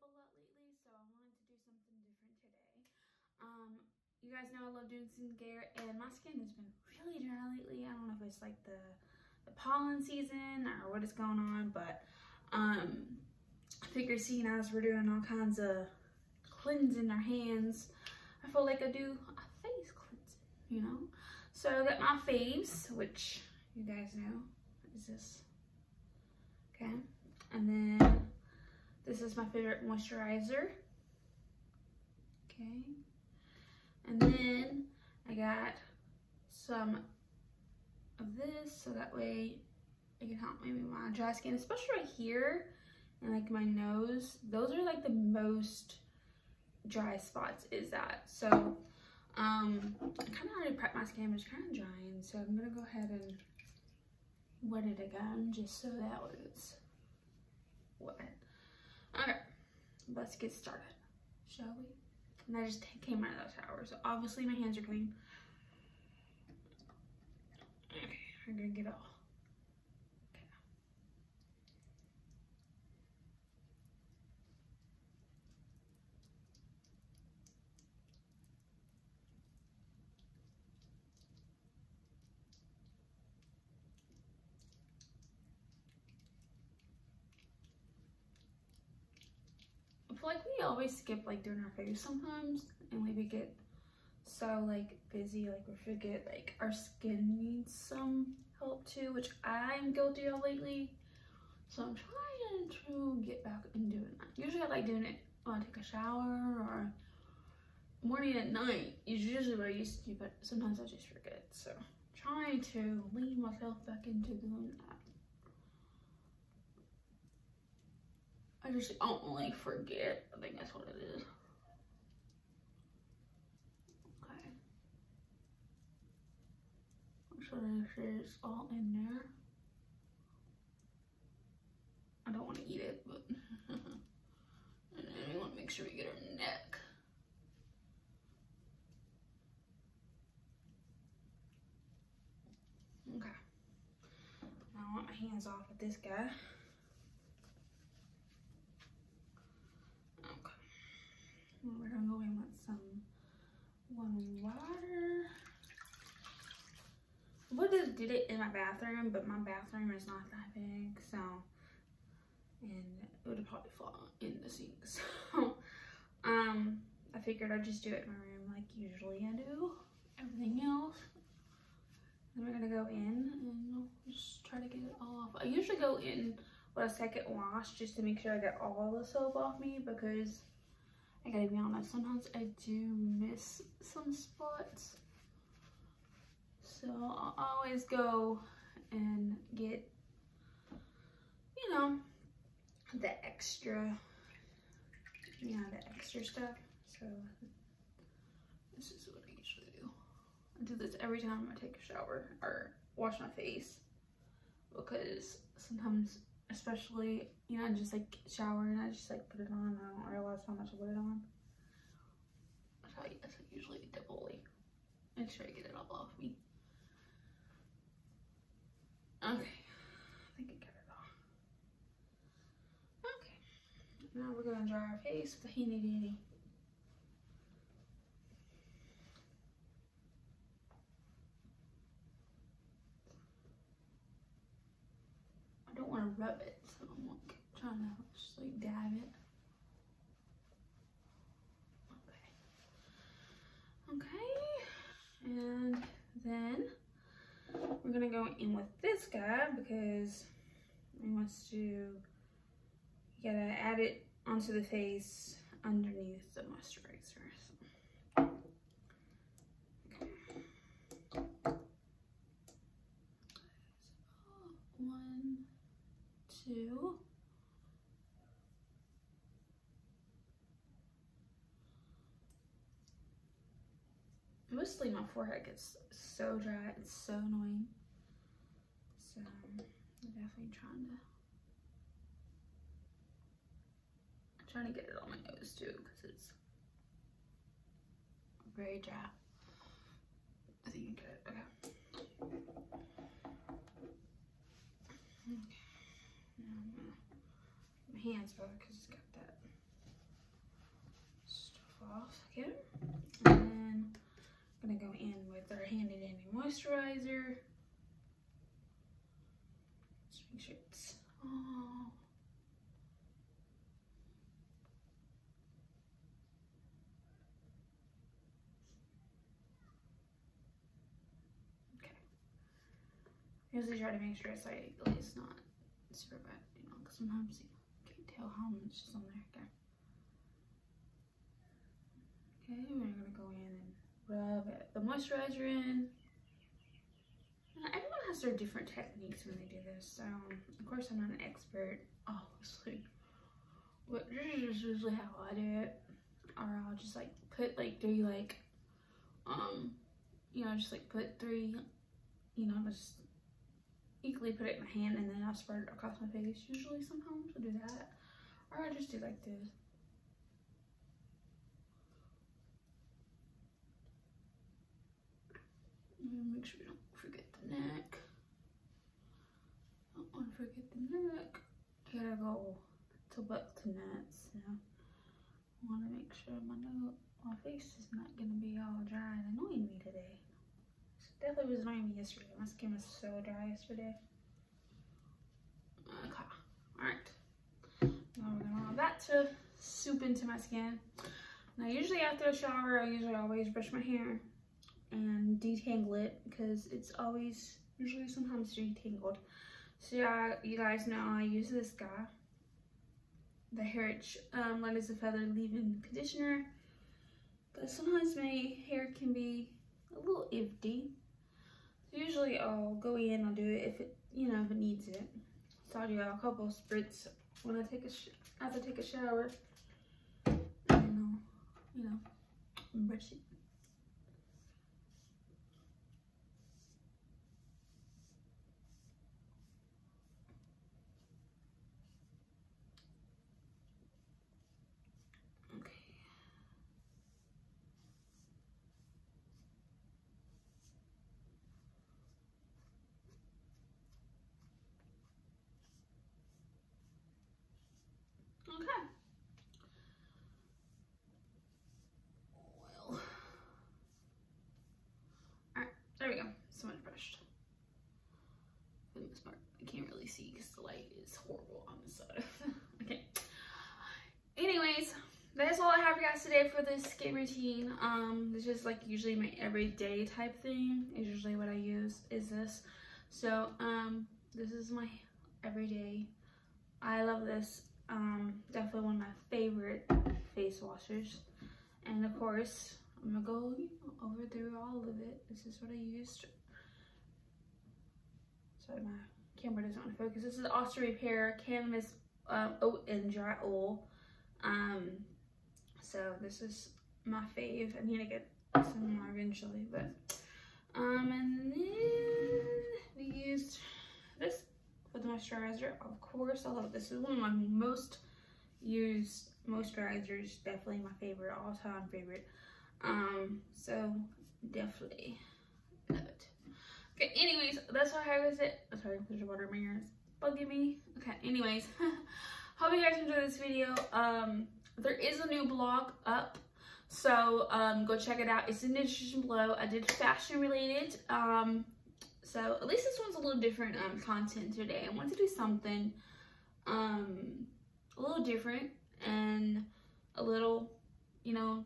a lot lately, so I wanted to do something different today. You guys know I love doing skincare, and my skin has been really dry lately. I don't know if it's like the pollen season or what is going on, but I figured seeing as we're doing all kinds of cleansing our hands, I feel like I do a face cleansing, you know? So I got my faves, which you guys know is this, okay? And then this is my favorite moisturizer, okay? And then I got some of this, so that way it can help maybe my dry skin, especially right here and like my nose. Those are like the most dry spots is that. So I kind of already prepped my skin, but it's kind of drying, so I'm gonna go ahead and wet it again just so that it's wet. Okay, let's get started, shall we? And I just came out of the shower, so obviously my hands are clean. Okay, I'm gonna get it all. Okay. I feel like we always skip like doing our face sometimes, and we get so like busy, like we forget like our skin needs some help too, which I'm guilty of lately. So I'm trying to get back and doing that. Usually I like doing it when I take a shower or morning at night is usually what I used to do, but sometimes I just forget. So I'm trying to lean myself back into doing that. I just don't like forget. I think that's what it is. Okay. So this is all in there. I don't want to eat it, but and then we want to make sure we get our neck. Okay. Now I want my hands off with this guy. Okay. And we're gonna go in with some warm water. I would have did it in my bathroom, but my bathroom is not that big, so, and it would have probably fallen in the sink. So I figured I'd just do it in my room like usually I do everything else. Then we're gonna go in and just try to get it all off. I usually go in with a second wash just to make sure I get all the soap off me, because I gotta be honest, sometimes I do miss some spots. So I'll always go and get, you know, the extra, the extra stuff. So this is what I usually do. I do this every time I take a shower or wash my face, because sometimes, especially, I just like shower and I just like put it on and I don't realize how much I put it on. That's how I usually double make sure I get it all off me. Okay, I think I got it off. Okay, now we're gonna dry our face with a handy dandy. I don't want to rub it, so I'm like trying to just like dab it. Okay, and then we're gonna go in with this guy because he wants to, you gotta add it onto the face underneath the moisturizer. Okay. So 1, 2. Mostly my forehead gets so dry, it's so annoying. So I'm definitely trying to get it on my nose too, because it's very dry. I think you get it. Okay. Okay. Now I'm gonna, my hands better because it's got that off again. And then I'm gonna go in with our Handy Dandy moisturizer. Just make sure it's all. Okay. Usually try to make sure it's like at least not super bad, you know, because sometimes you can't tell how much is on there. Okay. Okay, we're gonna go in and rub the moisturizer in. Everyone has their different techniques when they do this. So, of course, I'm not an expert, obviously, but this is usually how I do it. Or I'll just like put like 3 like, you know, just like put 3, you know, just equally put it in my hand and then I'll spread it across my face. Usually, sometimes I'll do that, or I just do like this. Make sure we don't forget the neck. Don't want to forget the neck. Gotta go to butt to nuts. So I want to make sure my face is not gonna be all dry and annoying me today. It definitely was annoying me yesterday. My skin was so dry yesterday. Okay. Alright. Now we're gonna allow that to soup into my skin. Now usually after a shower, I usually always brush my hair and detangle it because it's always usually sometimes detangled. So yeah, you guys know I use this guy, the Heritage Light as a Feather leave-in conditioner, but sometimes my hair can be a little iffy. So usually I'll go in, I'll do it if it, you know, if it needs it. So I'll do a couple spritz when I take after I take a shower, and then I'll, you know, brush it. Okay. Well. Alright, there we go. So much brushed. For the most part, I can't really see because the light is horrible on this side. Okay. Anyways, that's all I have for you guys today for this skin routine. This is like usually my everyday type thing. Is usually what I use is this. So, this is my everyday. I love this. Definitely one of my favorite face washers. And of course, I'm gonna go over through all of it. This is what I used. Sorry, my camera doesn't want to focus. This is Oster Repair Canvas Oat and Dry Oil. So this is my fave. I need to get some more eventually, but and then we used this for the moisturizer. Of course, I love this. This is one of my most used moisturizers. Definitely my favorite, all-time favorite. So definitely love it. Okay, anyways, that's what I have with it. Oh, sorry, there's water in my ears. Bugging me. Okay, anyways, hope you guys enjoyed this video. There is a new blog up, so go check it out. It's in the description below. I did fashion related. So at least this one's a little different content today. I wanted to do something a little different and a little, you know,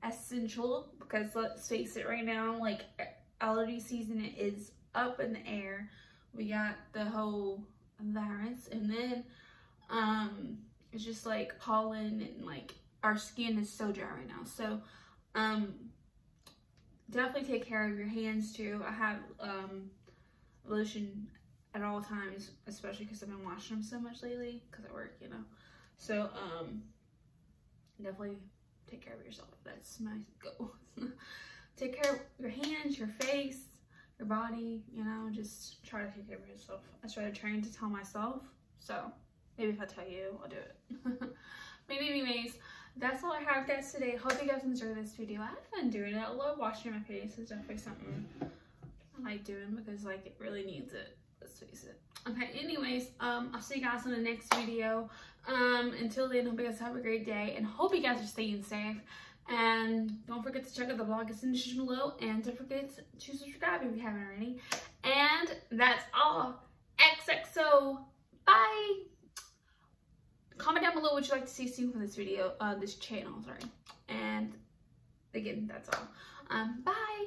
essential, because let's face it, right now, like, allergy season is up in the air. We got the whole virus, and then it's just like pollen, and like our skin is so dry right now. So definitely take care of your hands too. I have lotion at all times, especially because I've been washing them so much lately because I work, you know. So definitely take care of yourself. That's my goal. Take care of your hands, your face, your body, you know, just try to take care of yourself. I try to train to tell myself, so maybe if I tell you, I'll do it. But anyways, that's all I have, guys, today. Hope you guys enjoyed this video. I had fun doing it. I love washing my face. It's definitely something I like doing because, like, it really needs it. Let's face it. Okay, anyways, I'll see you guys in the next video. Until then, hope you guys have a great day, and hope you guys are staying safe. And don't forget to check out the blog in the description below, and don't forget to subscribe if you haven't already. And that's all. XOXO. Bye. Comment down below what you'd like to see soon from this video, this channel, sorry. And again, that's all. Bye.